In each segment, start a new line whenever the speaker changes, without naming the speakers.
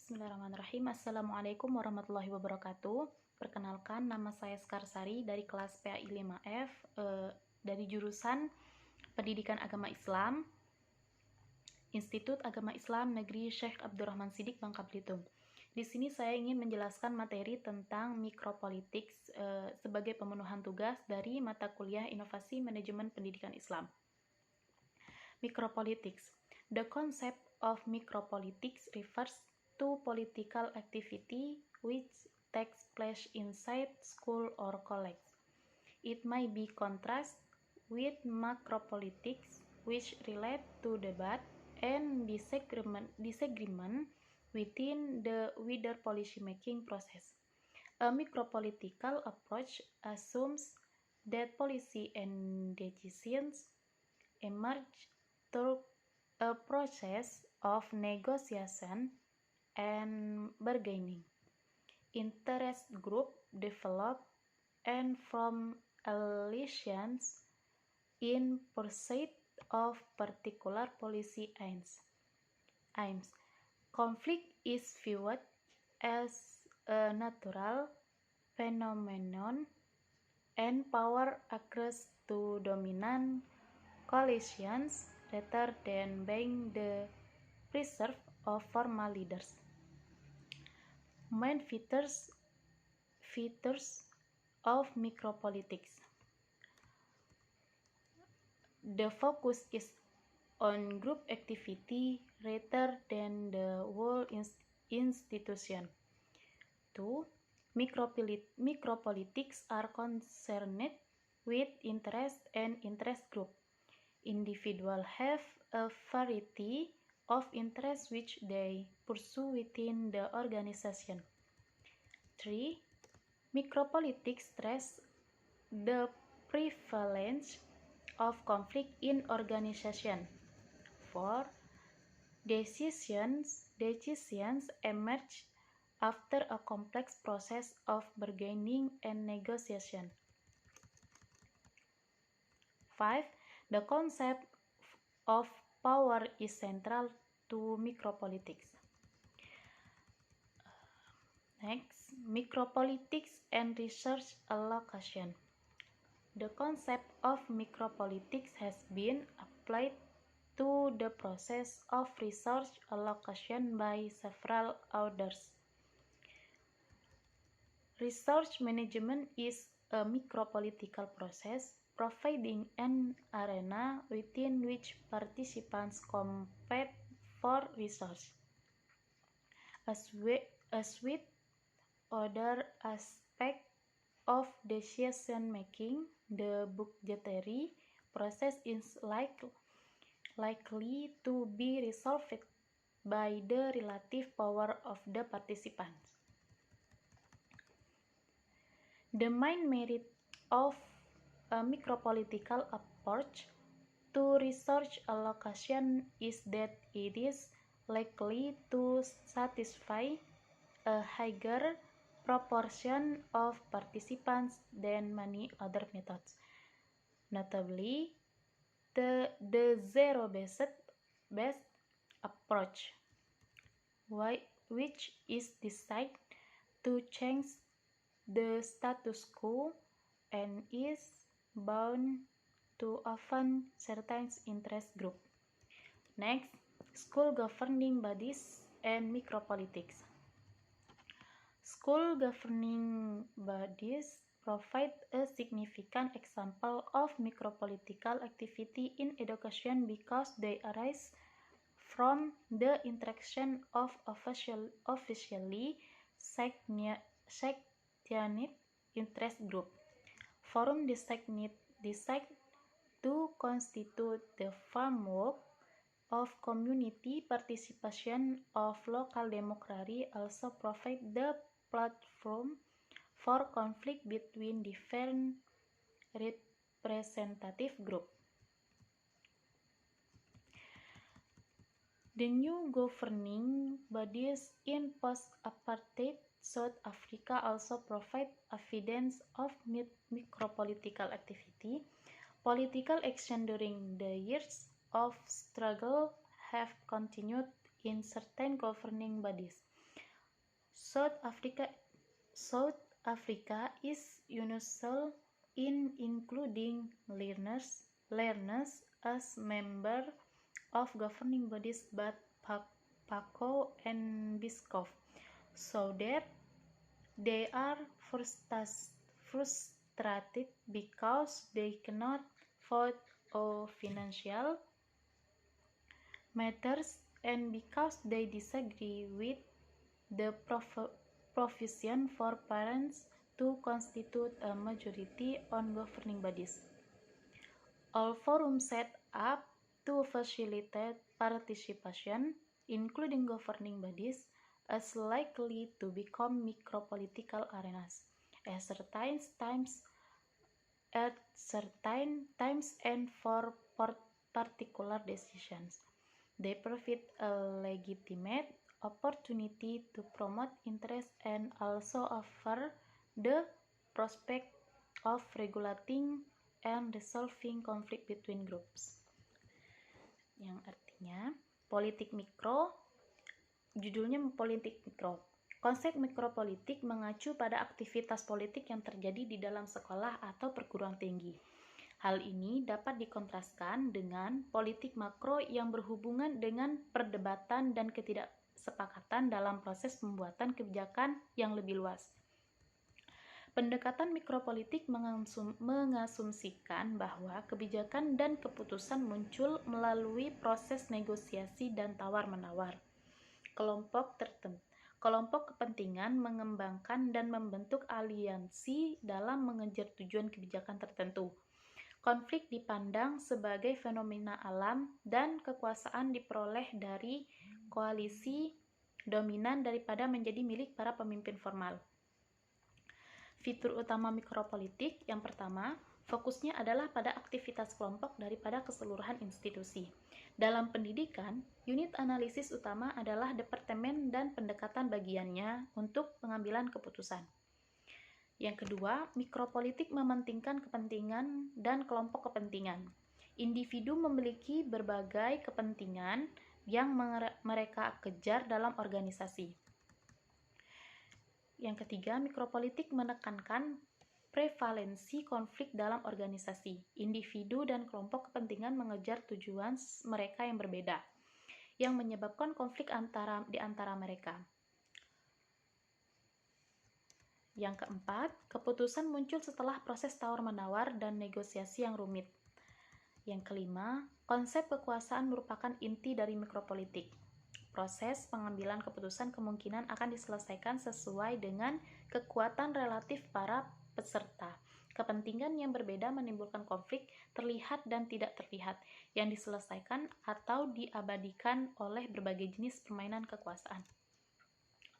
Bismillahirrahmanirrahim. Assalamualaikum warahmatullahi wabarakatuh. Perkenalkan, nama saya Skarsari dari kelas PAI 5F dari jurusan Pendidikan Agama Islam, Institut Agama Islam Negeri Syekh Abdurrahman Siddiq, Bangka Belitung. Di sini saya ingin menjelaskan materi tentang Micropolitics sebagai pemenuhan tugas dari mata kuliah Inovasi Manajemen Pendidikan Islam. Micropolitics. The concept of micropolitics refers to political activity which takes place inside school or college. It may be contrasted with macropolitics, which relate to debate and disagreement within the wider policy-making process. A micropolitical approach assumes that policy and decisions emerge through a process of negotiation and bargaining. Interest group develop and form alliances in pursuit of particular policy aims. Conflict is viewed as a natural phenomenon and power accrues to dominant coalitions rather than being the preserve of formal leaders. Main features of micropolitics. The focus is on group activity rather than the whole institution. 2. Micropolitics are concerned with interest and interest group. Individuals have a variety of interests which they pursue within the organization. 3. Micropolitics stress the prevalence of conflict in organization. 4. Decisions emerge after a complex process of bargaining and negotiation. 5. The concept of power is central to micropolitics. Next, micropolitics and resource allocation. The concept of micropolitics has been applied to the process of resource allocation by several authors. Resource management is a micropolitical process providing an arena within which participants compete for resource. As with other aspects of decision making, the budgetary process is likely to be resolved by the relative power of the participants. The main merit of a micropolitical approach to resource allocation is that it is likely to satisfy a higher proportion of participants than many other methods, notably the zero-based approach, which is designed to change the status quo and is bound to offend certain interest group. Next, school governing bodies and micropolitics. School governing bodies provide a significant example of micropolitical activity in education because they arise from the interaction of officially sanctioned interest group. Forum designed to constitute the framework of community participation of local democracy also provide the platform for conflict between different representative groups. The new governing bodies in post-apartheid South Africa also provide evidence of micropolitical activity. Political action during the years of struggle have continued in certain governing bodies. South Africa South Africa is unusual in including learners as members of governing bodies but PACO and BISCOF, so that they are frustrated because they cannot vote on financial matters and because they disagree with the provision for parents to constitute a majority on governing bodies. All forums set up to facilitate participation, including governing bodies, as likely to become micropolitical arenas at certain times and for particular decisions. They provide a legitimate opportunity to promote interest and also offer the prospect of regulating and resolving conflict between groups. Yang artinya politik mikro, judulnya politik mikro. Konsep mikropolitik mengacu pada aktivitas politik yang terjadi di dalam sekolah atau perguruan tinggi. Hal ini dapat dikontraskan dengan politik makro yang berhubungan dengan perdebatan dan ketidaksepakatan dalam proses pembuatan kebijakan yang lebih luas. Pendekatan mikropolitik mengasumsikan bahwa kebijakan dan keputusan muncul melalui proses negosiasi dan tawar-menawar. Kelompok kepentingan mengembangkan dan membentuk aliansi dalam mengejar tujuan kebijakan tertentu. Konflik dipandang sebagai fenomena alam dan kekuasaan diperoleh dari koalisi dominan daripada menjadi milik para pemimpin formal. Fitur utama mikropolitik yang pertama, fokusnya adalah pada aktivitas kelompok daripada keseluruhan institusi. Dalam pendidikan, unit analisis utama adalah departemen dan pendekatan bagiannya untuk pengambilan keputusan. Yang kedua, mikropolitik mementingkan kepentingan dan kelompok kepentingan. Individu memiliki berbagai kepentingan yang mereka kejar dalam organisasi. Yang ketiga, mikropolitik menekankan prevalensi konflik dalam organisasi. Individu dan kelompok kepentingan mengejar tujuan mereka yang berbeda, yang menyebabkan konflik di antara mereka. Yang keempat, keputusan muncul setelah proses tawar-menawar dan negosiasi yang rumit. Yang kelima, konsep kekuasaan merupakan inti dari mikropolitik. Proses pengambilan keputusan kemungkinan akan diselesaikan sesuai dengan kekuatan relatif para peserta. Kepentingan yang berbeda menimbulkan konflik terlihat dan tidak terlihat, yang diselesaikan atau diabadikan oleh berbagai jenis permainan kekuasaan.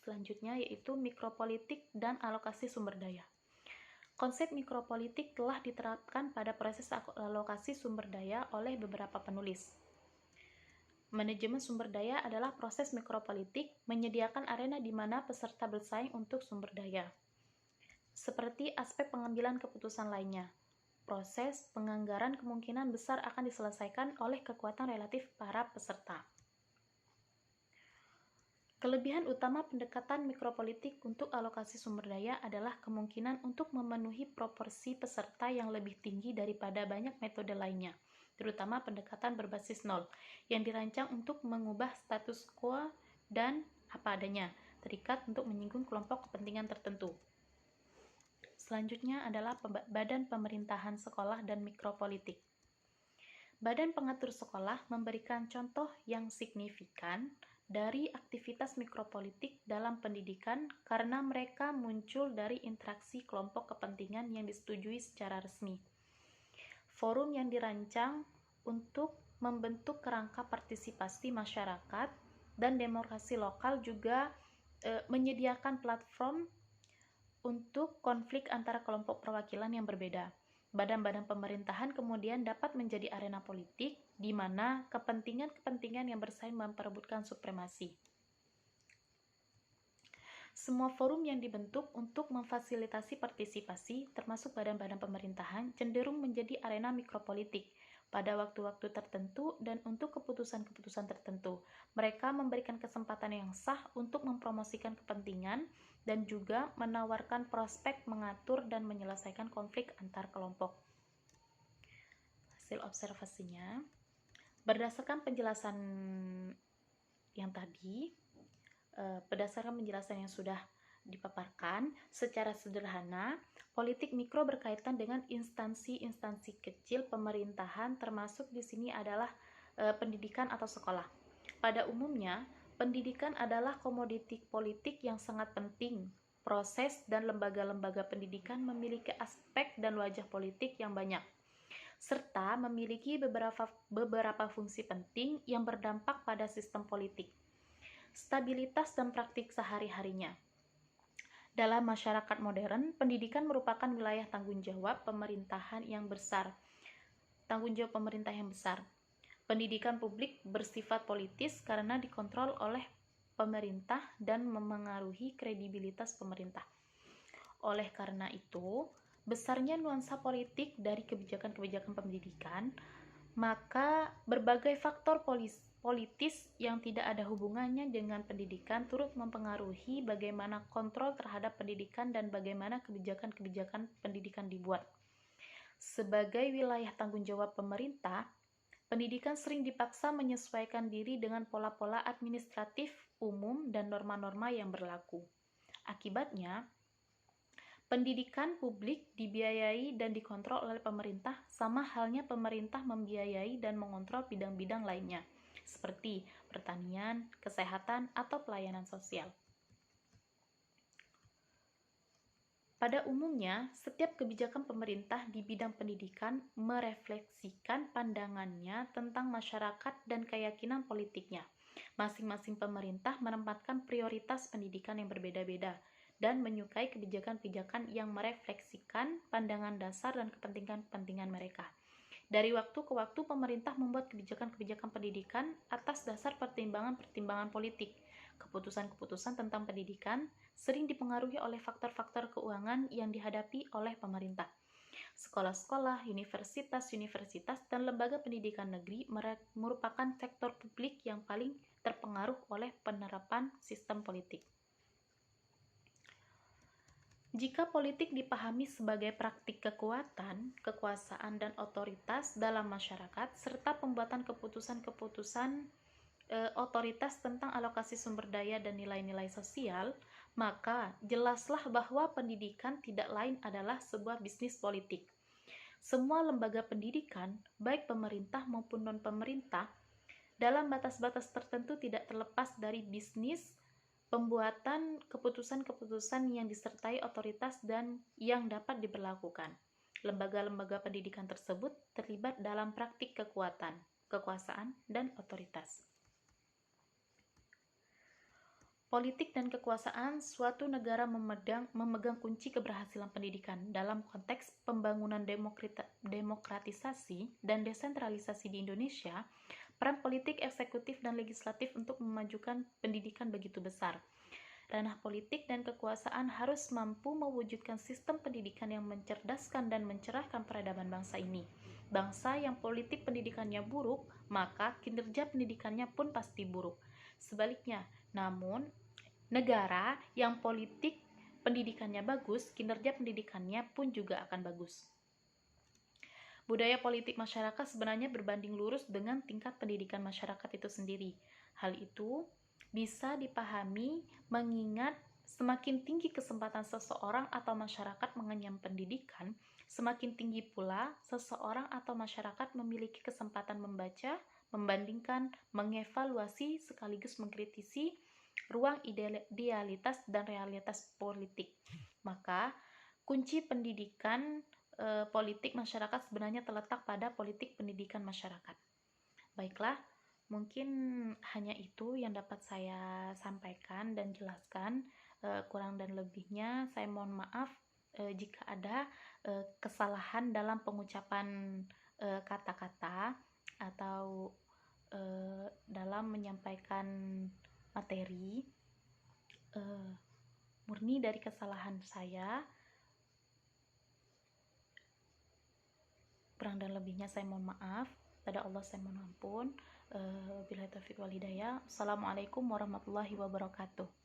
Selanjutnya yaitu mikropolitik dan alokasi sumber daya. Konsep mikropolitik telah diterapkan pada proses alokasi sumber daya oleh beberapa penulis. Manajemen sumber daya adalah proses mikropolitik menyediakan arena di mana peserta bersaing untuk sumber daya. Seperti aspek pengambilan keputusan lainnya, proses penganggaran kemungkinan besar akan diselesaikan oleh kekuatan relatif para peserta. Kelebihan utama pendekatan mikropolitik untuk alokasi sumber daya adalah kemungkinan untuk memenuhi proporsi peserta yang lebih tinggi daripada banyak metode lainnya, terutama pendekatan berbasis nol, yang dirancang untuk mengubah status quo dan apa adanya, terikat untuk menyinggung kelompok kepentingan tertentu. Selanjutnya adalah Badan Pemerintahan Sekolah dan Mikropolitik. Badan pengatur sekolah memberikan contoh yang signifikan dari aktivitas mikropolitik dalam pendidikan karena mereka muncul dari interaksi kelompok kepentingan yang disetujui secara resmi. Forum yang dirancang untuk membentuk kerangka partisipasi masyarakat dan demokrasi lokal juga menyediakan platform untuk konflik antara kelompok perwakilan yang berbeda. Badan-badan pemerintahan kemudian dapat menjadi arena politik di mana kepentingan-kepentingan yang bersaing memperebutkan supremasi. Semua forum yang dibentuk untuk memfasilitasi partisipasi, termasuk badan-badan pemerintahan, cenderung menjadi arena mikropolitik. pada waktu-waktu tertentu dan untuk keputusan-keputusan tertentu. Mereka memberikan kesempatan yang sah untuk mempromosikan kepentingan dan juga menawarkan prospek mengatur dan menyelesaikan konflik antar kelompok. Hasil observasinya, berdasarkan penjelasan yang tadi, berdasarkan penjelasan yang sudah dipaparkan secara sederhana, politik mikro berkaitan dengan instansi-instansi kecil pemerintahan, termasuk di sini adalah pendidikan atau sekolah. Pada umumnya, pendidikan adalah komoditi politik yang sangat penting. Proses dan lembaga-lembaga pendidikan memiliki aspek dan wajah politik yang banyak, serta memiliki beberapa fungsi penting yang berdampak pada sistem politik, stabilitas dan praktik sehari-harinya. Dalam masyarakat modern, pendidikan merupakan wilayah tanggung jawab pemerintahan yang besar. Pendidikan publik bersifat politis karena dikontrol oleh pemerintah dan memengaruhi kredibilitas pemerintah. Oleh karena itu, besarnya nuansa politik dari kebijakan-kebijakan pendidikan, maka berbagai faktor politis yang tidak ada hubungannya dengan pendidikan turut mempengaruhi bagaimana kontrol terhadap pendidikan dan bagaimana kebijakan-kebijakan pendidikan dibuat. Sebagai wilayah tanggung jawab pemerintah, pendidikan sering dipaksa menyesuaikan diri dengan pola-pola administratif umum dan norma-norma yang berlaku. Akibatnya, pendidikan publik dibiayai dan dikontrol oleh pemerintah, sama halnya pemerintah membiayai dan mengontrol bidang-bidang lainnya, seperti pertanian, kesehatan, atau pelayanan sosial. Pada umumnya, setiap kebijakan pemerintah di bidang pendidikan merefleksikan pandangannya tentang masyarakat dan keyakinan politiknya. Masing-masing pemerintah menempatkan prioritas pendidikan yang berbeda-beda dan menyukai kebijakan-kebijakan yang merefleksikan pandangan dasar dan kepentingan-kepentingan mereka. Dari waktu ke waktu, pemerintah membuat kebijakan-kebijakan pendidikan atas dasar pertimbangan-pertimbangan politik. Keputusan-keputusan tentang pendidikan sering dipengaruhi oleh faktor-faktor keuangan yang dihadapi oleh pemerintah. Sekolah-sekolah, universitas-universitas, dan lembaga pendidikan negeri merupakan sektor publik yang paling terpengaruh oleh penerapan sistem politik. Jika politik dipahami sebagai praktik kekuatan, kekuasaan, dan otoritas dalam masyarakat, serta pembuatan keputusan-keputusan otoritas tentang alokasi sumber daya dan nilai-nilai sosial, maka jelaslah bahwa pendidikan tidak lain adalah sebuah bisnis politik. Semua lembaga pendidikan, baik pemerintah maupun non-pemerintah, dalam batas-batas tertentu tidak terlepas dari bisnis pembuatan keputusan-keputusan yang disertai otoritas dan yang dapat diberlakukan. Lembaga-lembaga pendidikan tersebut terlibat dalam praktik kekuatan, kekuasaan, dan otoritas. Politik dan kekuasaan suatu negara memegang kunci keberhasilan pendidikan. Dalam konteks pembangunan demokratisasi dan desentralisasi di Indonesia, peran politik, eksekutif, dan legislatif untuk memajukan pendidikan begitu besar. Ranah politik dan kekuasaan harus mampu mewujudkan sistem pendidikan yang mencerdaskan dan mencerahkan peradaban bangsa ini. Bangsa yang politik pendidikannya buruk, maka kinerja pendidikannya pun pasti buruk. Sebaliknya, namun negara yang politik pendidikannya bagus, kinerja pendidikannya pun juga akan bagus. Budaya politik masyarakat sebenarnya berbanding lurus dengan tingkat pendidikan masyarakat itu sendiri. Hal itu bisa dipahami mengingat semakin tinggi kesempatan seseorang atau masyarakat mengenyam pendidikan, semakin tinggi pula seseorang atau masyarakat memiliki kesempatan membaca, membandingkan, mengevaluasi, sekaligus mengkritisi ruang idealitas dan realitas politik. Maka, kunci pendidikan politik masyarakat sebenarnya terletak pada politik pendidikan masyarakat. Baiklah, mungkin hanya itu yang dapat saya sampaikan dan jelaskan. Kurang dan lebihnya saya mohon maaf jika ada kesalahan dalam pengucapan kata-kata atau dalam menyampaikan materi. Murni dari kesalahan saya. Kurang dan lebihnya saya mohon maaf. Pada Allah saya mohon ampun. Wabillahi taufiq wal hidayah. Assalamualaikum warahmatullahi wabarakatuh.